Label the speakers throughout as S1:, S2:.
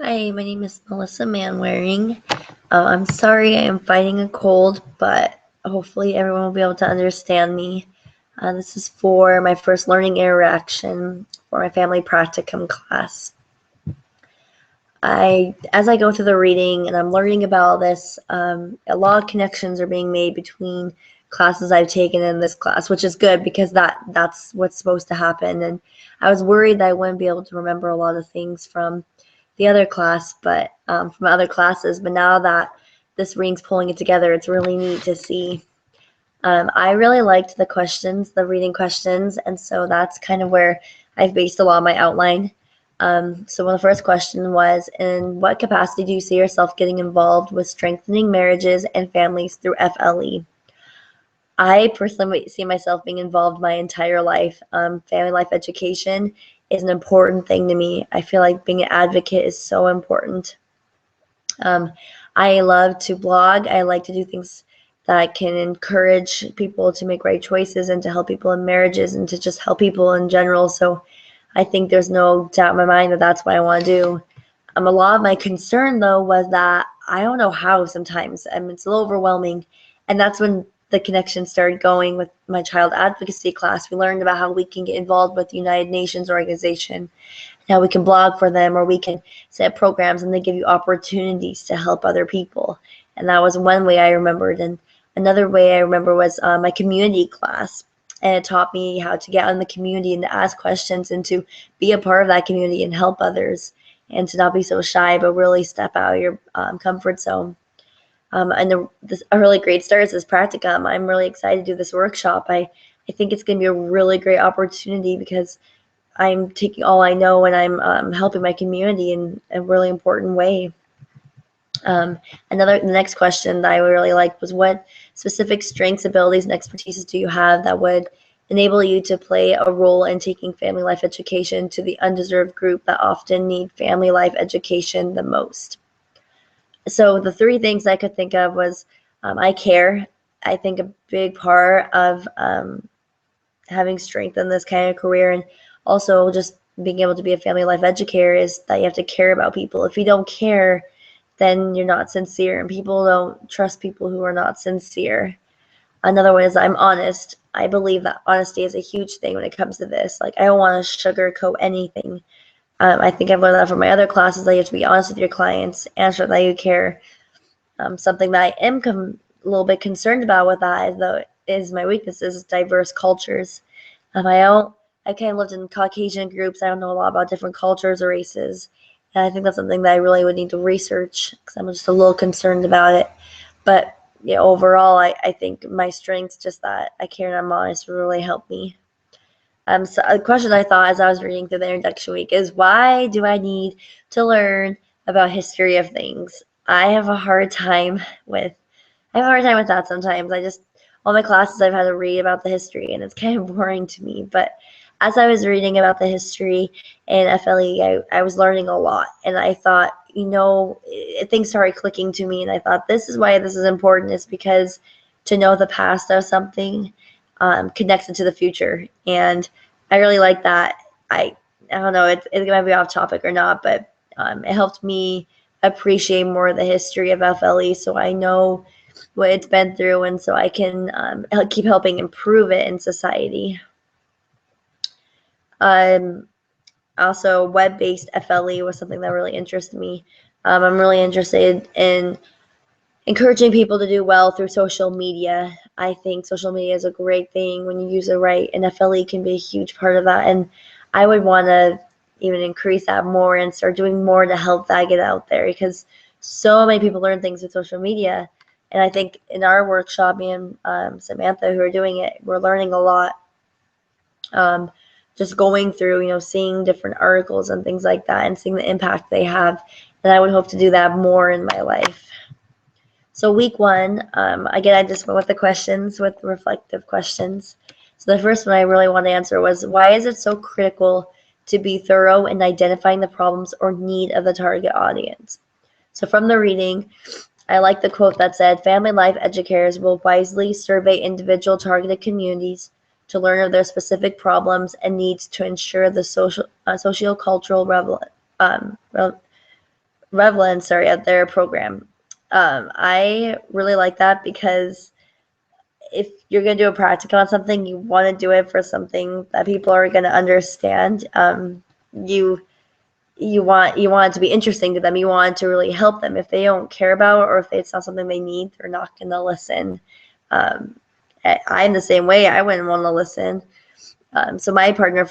S1: Hi, my name is Melissa Manwaring. I'm sorry I am fighting a cold, but hopefully everyone will be able to understand me. This is for my first learning interaction for my family practicum class. As I go through the reading and I'm learning about this, a lot of connections are being made between classes I've taken in this class, which is good because that's what's supposed to happen. And I was worried that I wouldn't be able to remember a lot of things from the other class, but from other classes. But now that this reading's pulling it together, it's really neat to see. I really liked the questions, the reading questions, and so that's kind of where I've based a lot of my outline. So the first question was, in what capacity do you see yourself getting involved with strengthening marriages and families through FLE? I personally see myself being involved my entire life. Family life education is an important thing to me. I feel like being an advocate is so important. Um, I love to blog. I like to do things that can encourage people to make right choices and to help people in marriages and to just help people in general. So I think there's no doubt in my mind that that's what I want to do. A lot of my concern though was that I don't know how sometimes. It's a little overwhelming, and that's when the connection started going with my child advocacy class. We learned about how we can get involved with the United Nations organization, how we can blog for them, or we can set programs and they give you opportunities to help other people. And that was one way I remembered. And another way I remember was my community class. And it taught me how to get out in the community and to ask questions and to be a part of that community and help others and to not be so shy, but really step out of your comfort zone. A really great start is this practicum. I'm really excited to do this workshop. I think it's going to be a really great opportunity because I'm taking all I know and I'm helping my community in a really important way. The next question that I really liked was, what specific strengths, abilities, and expertise do you have that would enable you to play a role in taking family life education to the undeserved group that often need family life education the most? So the three things I could think of was I care. I think a big part of having strength in this kind of career and also just being able to be a family life educator is that you have to care about people. If you don't care, then you're not sincere, and people don't trust people who are not sincere. Another one is I'm honest. I believe that honesty is a huge thing when it comes to this. Like, I don't want to sugarcoat anything. I think I've learned that from my other classes, that you have to be honest with your clients, answer that you care. Something that I am a little bit concerned about with that is, though, is my weakness is diverse cultures. I kind of lived in Caucasian groups. I don't know a lot about different cultures or races. And I think that's something that I really would need to research because I'm just a little concerned about it. But yeah, overall, I think my strengths, just that I care and I'm honest, will really help me. So a question I thought as I was reading through the introduction week is, why do I need to learn about history of things? I have a hard time with that sometimes. All my classes I've had to read about the history, and it's kind of boring to me. But as I was reading about the history in FLE, I was learning a lot. And I thought, things started clicking to me. And I thought, this is why this is important, is because to know the past of something connects it to the future. And I really like that. I don't know, it might be off topic or not, but it helped me appreciate more of the history of FLE, so I know what it's been through, and so I can keep helping improve it in society. Um, Also, web-based FLE was something that really interested me. I'm really interested in encouraging people to do well through social media. I think social media is a great thing when you use it right, and FLE can be a huge part of that. And I would want to even increase that more and start doing more to help that get out there, because so many people learn things with social media. And I think in our workshop, me and Samantha, who are doing it, we're learning a lot. Um, just going through, seeing different articles and things like that and seeing the impact they have. And I would hope to do that more in my life. So week one, again, I just went with the questions, with reflective questions. So the first one I really want to answer was, why is it so critical to be thorough in identifying the problems or need of the target audience? So from the reading, I like the quote that said, family life educators will wisely survey individual targeted communities to learn of their specific problems and needs to ensure the socio-cultural at their program. I really like that because if you're going to do a practicum on something, you want to do it for something that people are going to understand. You you want it to be interesting to them. You want it to really help them. If they don't care about it, or if it's not something they need, they're not going to listen. Um, I'm the same way. I wouldn't want to listen. So me and my partner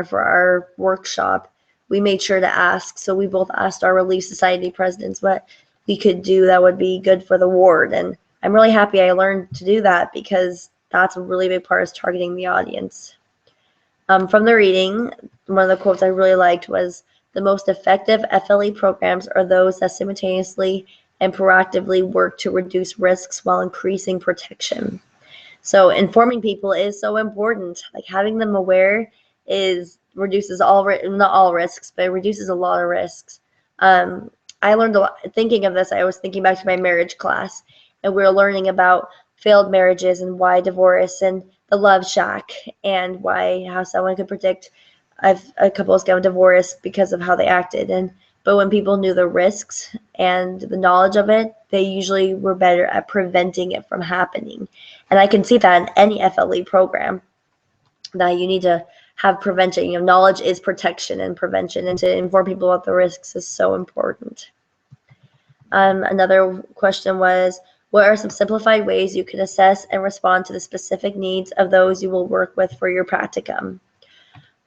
S1: for our workshop, we made sure to ask. So we both asked our Relief Society presidents what we could do that would be good for the ward. And I'm really happy I learned to do that because that's a really big part is targeting the audience. From the reading, one of the quotes I really liked was, "The most effective FLE programs are those that simultaneously and proactively work to reduce risks while increasing protection." So informing people is so important. Like having them aware is reduces not all risks, but it reduces a lot of risks. Um, I learned a lot thinking of this. I was thinking back to my marriage class, and we were learning about failed marriages and why divorce and the love shack and why how someone could predict if a couple is going to divorce because of how they acted. And but when people knew the risks and the knowledge of it, they usually were better at preventing it from happening. And I can see that in any FLE program that you need to have prevention. Knowledge is protection and prevention, and to inform people about the risks is so important. Another question was, what are some simplified ways you can assess and respond to the specific needs of those you will work with for your practicum?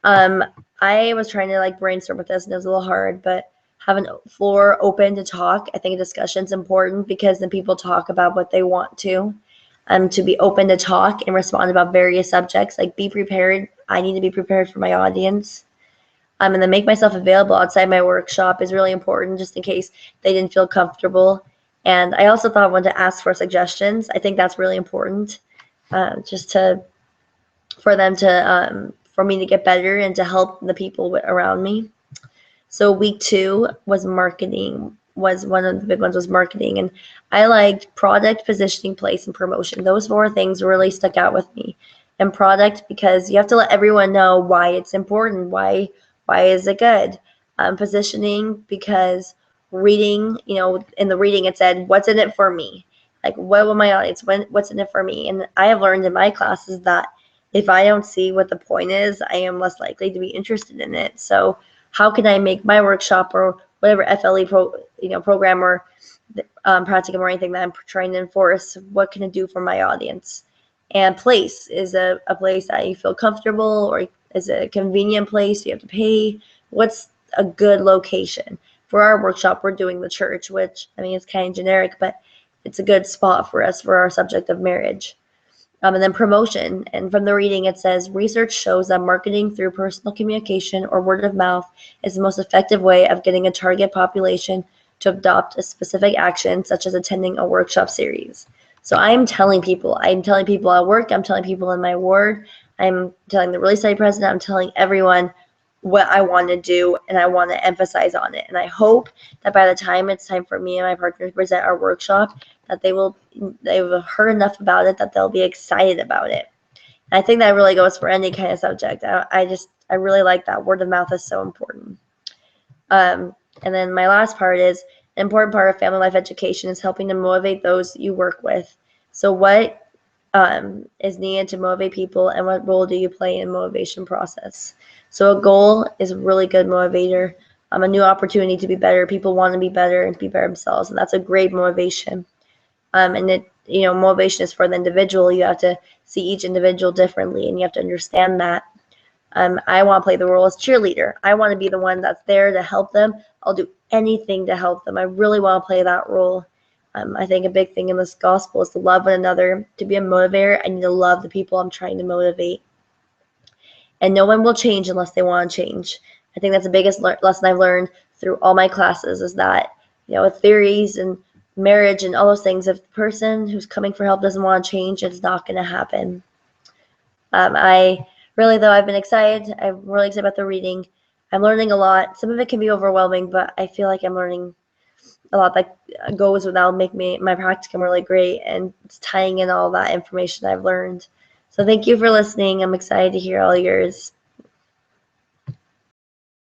S1: I was trying to brainstorm with this, and it was a little hard, but having a floor open to talk, I think a discussion is important because then people talk about what they want to be open to talk and respond about various subjects. Like be prepared. I need to be prepared for my audience. And then make myself available outside my workshop is really important just in case they didn't feel comfortable. And I also thought I wanted to ask for suggestions. I think that's really important, just to for them to for me to get better and to help the people around me. So week 2 was marketing. Was one of the big ones was marketing, and I liked product, positioning, place, and promotion. Those 4 things really stuck out with me. And product because you have to let everyone know why it's important. Why is it good? Positioning because reading, in the reading it said, "What's in it for me?" Like, what will my audience? What's in it for me? And I have learned in my classes that if I don't see what the point is, I am less likely to be interested in it. So how can I make my workshop or whatever program or practicum or anything that I'm trying to enforce, what can it do for my audience? And place is a place that you feel comfortable, or is it a convenient place you have to pay? What's a good location? For our workshop, we're doing the church, which, I mean, it's kind of generic, but it's a good spot for us for our subject of marriage. And then promotion. And from the reading, it says, research shows that marketing through personal communication or word of mouth is the most effective way of getting a target population to adopt a specific action, such as attending a workshop series. So I'm telling people at work, I'm telling people in my ward, I'm telling the Relief Society president, I'm telling everyone what I want to do, and I want to emphasize on it. And I hope that by the time it's time for me and my partner to present our workshop, that they've heard enough about it that they'll be excited about it. And I think that really goes for any kind of subject. I really like that. Word of mouth is so important. And then my last part is, an important part of family life education is helping to motivate those you work with. So what is needed to motivate people, and what role do you play in the motivation process? So a goal is a really good motivator. A new opportunity to be better. People want to be better and be better themselves, and that's a great motivation. And motivation is for the individual. You have to see each individual differently, and you have to understand that. I want to play the role as cheerleader. I want to be the one that's there to help them. I'll do anything to help them. I really want to play that role. I think a big thing in this gospel is to love one another. To be a motivator, I need to love the people I'm trying to motivate. And no one will change unless they want to change. I think that's the biggest lesson I've learned through all my classes is that, with theories and marriage and all those things, if the person who's coming for help doesn't want to change, it's not going to happen. I've been excited. I'm really excited about the reading. I'm learning a lot. Some of it can be overwhelming, but I feel like I'm learning a lot that goes without make my practicum really great, and it's tying in all that information I've learned. So thank you for listening. I'm excited to hear all yours.